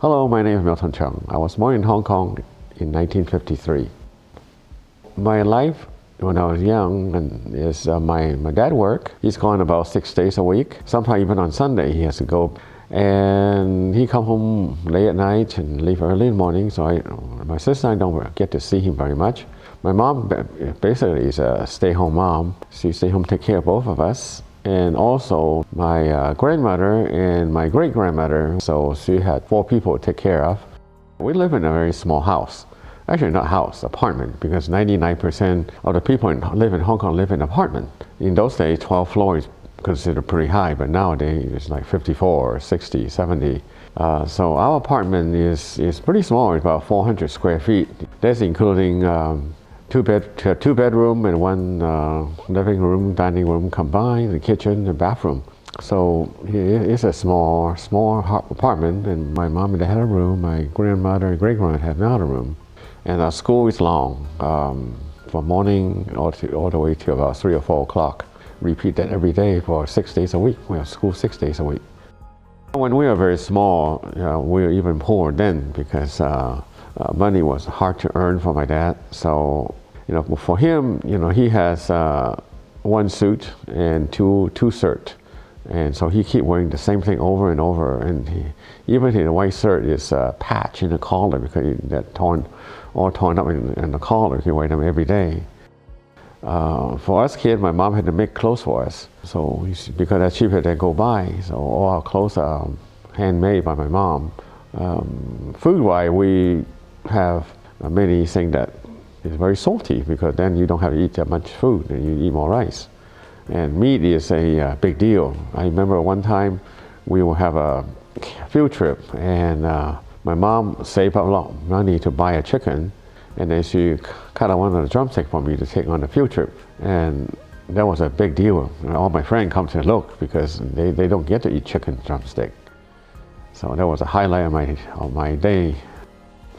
Hello, my name is Milton Cheung. I was born in Hong Kong in 1953. My life when I was young is my dad worked. He's gone about 6 days a week. Sometimes even on Sunday he has to go. And he come home late at night and leave early in the morning. So my sister and I don't get to see him very much. My mom basically is a stay-home mom. She stay home, take care of both of us. And also my grandmother and my great-grandmother. So she had 4 people to take care of. We live in a very small house. Actually not house, apartment, because 99% of the people live in Hong Kong live in apartment. In those days, 12 floors considered pretty high, but nowadays it's like 54, 60, 70. So our apartment is pretty small, it's about 400 square feet. That's including two bedroom and one living room, dining room combined, the kitchen, the bathroom. So it's a small apartment, and my mom and dad had a room, my grandmother and great-grandmother had another room. And our school is long, from morning all the way to about 3 or 4 o'clock. Repeat that every day for 6 days a week. We have school 6 days a week. When we were very small, we were even poor then because money was hard to earn for my dad. So, for him, he has 1 suit and two shirts. And so he keep wearing the same thing over and over. And even his white shirt is a patch in the collar because that all torn up in the collar. He wear them every day. For us kids, my mom had to make clothes for us. So because that's cheaper than go buy. So all our clothes are handmade by my mom. Food-wise, we have many things that is very salty because then you don't have to eat that much food and you eat more rice. And meat is a big deal. I remember one time we will have a field trip and my mom saved up a lot of money to buy a chicken, and then she cut out one of the drumsticks for me to take on the field trip. And that was a big deal. All my friends come to look because they don't get to eat chicken drumstick. So that was a highlight of my day.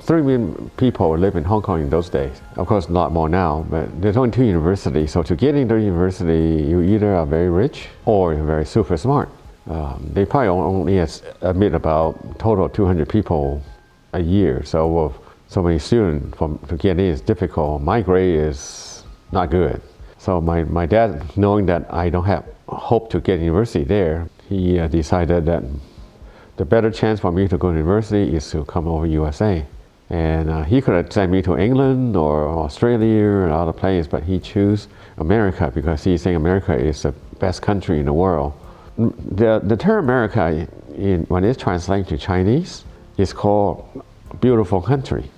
3 million people live in Hong Kong in those days. Of course, a lot more now, but there's only 2 universities. So to get into university, you either are very rich or you're very super smart. They probably only admit about total 200 people a year. So with so many students, to get in is difficult. My grade is not good. So my dad, knowing that I don't have hope to get university there, he decided that the better chance for me to go to university is to come over USA. And he could have sent me to England or Australia or other places, but he chose America because he thinks America is the best country in the world. The term America, when it's translated to Chinese, is called beautiful country.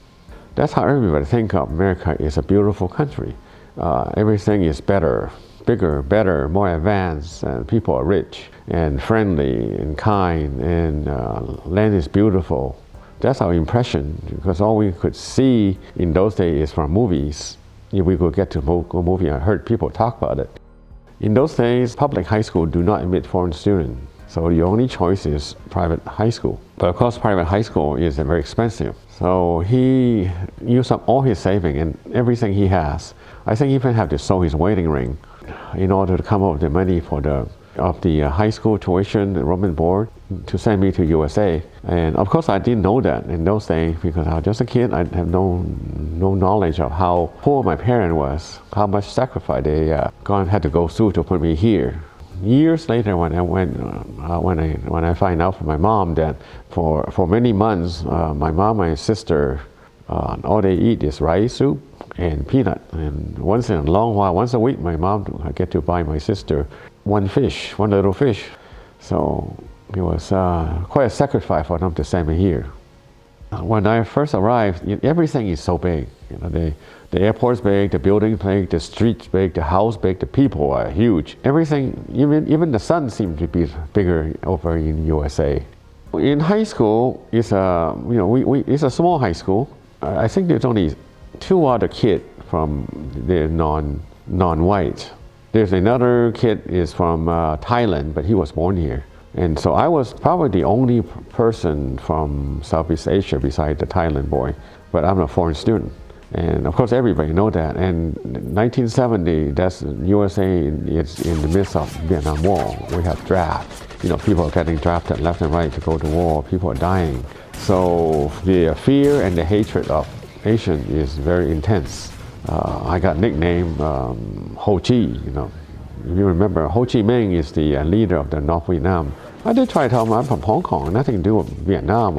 That's how everybody thinks of America is a beautiful country. Everything is better, bigger, better, more advanced, and people are rich and friendly and kind, and land is beautiful. That's our impression, because all we could see in those days is from movies. If we could get to a movie, I heard people talk about it. In those days, public high school do not admit foreign students. So the only choice is private high school. But of course, private high school is very expensive. So he used up all his savings and everything he has. I think he even had to sell his wedding ring in order to come up with the money for the high school tuition, enrollment board, to send me to USA. And of course I didn't know that in those days because I was just a kid. I have no knowledge of how poor my parent was, how much sacrifice they had to go through to put me here. Years later, when I find out from my mom that for many months, my mom and my sister, all they eat is rice soup and peanut. And once in a long while, once a week, my mom get to buy my sister one little fish. So it was quite a sacrifice for them to send me here. When I first arrived, everything is so big. The airport's big, the building's big, the street's big, the house big, the people are huge. Everything, even the sun seemed to be bigger over in USA. In high school, it's a small high school. I think there's only 2 other kids from the non-white. There's another kid is from Thailand, but he was born here. And so I was probably the only person from Southeast Asia besides the Thailand boy, but I'm a foreign student. And of course everybody know that. And 1970, that's USA is in the midst of Vietnam War. We have draft. People are getting drafted left and right to go to war. People are dying. So the fear and the hatred of Asian is very intense. I got nicknamed Ho Chi, you know. If you remember, Ho Chi Minh is the leader of the North Vietnam. I did try to tell them I'm from Hong Kong, nothing to do with Vietnam,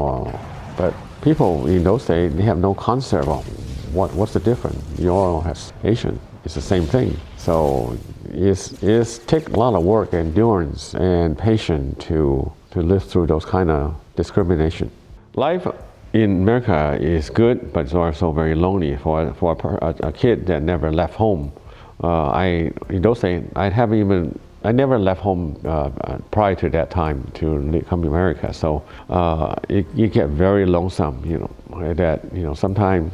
but people in those days, they have no concept of what's the difference. You all has Asian, it's the same thing. So it's take a lot of work, endurance, and patience to live through those kind of discrimination. Life in America is good, but it's also very lonely for a kid that never left home. In those days, I never left home prior to that time to come to America. So you get very lonesome, you know, that, you know, sometimes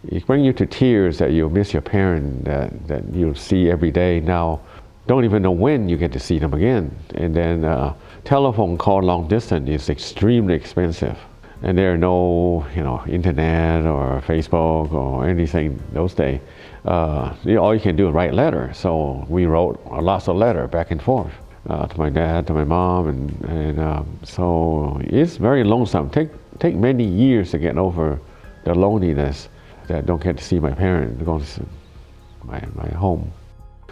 it brings you to tears that you miss your parent that you see every day. Now, don't even know when you get to see them again. And then telephone call long distance is extremely expensive. And there are no, you know, internet or Facebook or anything those days. All you can do is write letters. So we wrote lots of letters back and forth to my dad, to my mom, and so it's very lonesome. Take many years to get over the loneliness that I don't get to see my parents, go to my home.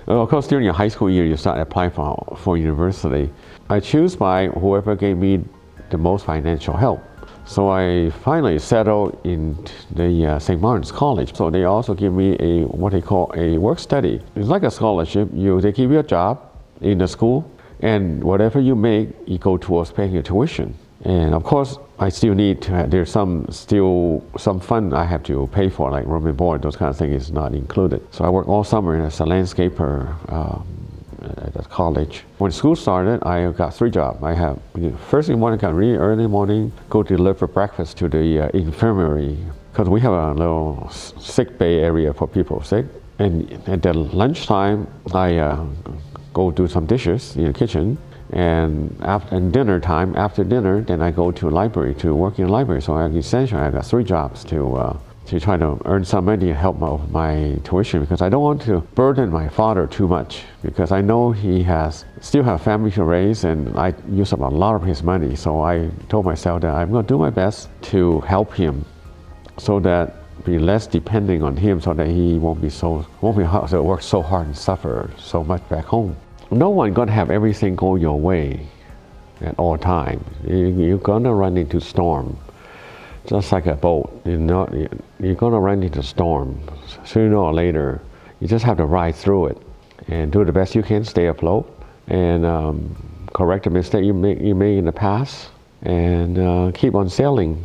Of course, during your high school year, you start applying for university. I choose by whoever gave me the most financial help. So I finally settled in the St. Martin's College. So they also give me what they call a work study. It's like a scholarship. They give you a job in the school, and whatever you make, you go towards paying your tuition. And of course, I still need to, there's some fund I have to pay for, like room and board, those kind of things is not included. So I work all summer as a landscaper at the college. When school started, I got 3 jobs. I have, first in the morning, I got really early in the morning, go deliver breakfast to the infirmary, because we have a little sick bay area for people sick. And at the lunchtime, I go do some dishes in the kitchen. And after dinner time, after dinner, then I go to a library to work in a library. So essentially, I got 3 jobs to try to earn some money and help my tuition, because I don't want to burden my father too much, because I know he still have family to raise, and I use up a lot of his money. So I told myself that I'm going to do my best to help him, so that be less depending on him, so that he won't have to work so hard and suffer so much back home. No one gonna have everything go your way at all times. You're gonna run into storm, just like a boat. You're gonna run into storm sooner or later. You just have to ride through it and do the best you can, stay afloat, and correct the mistake you made in the past, and keep on sailing.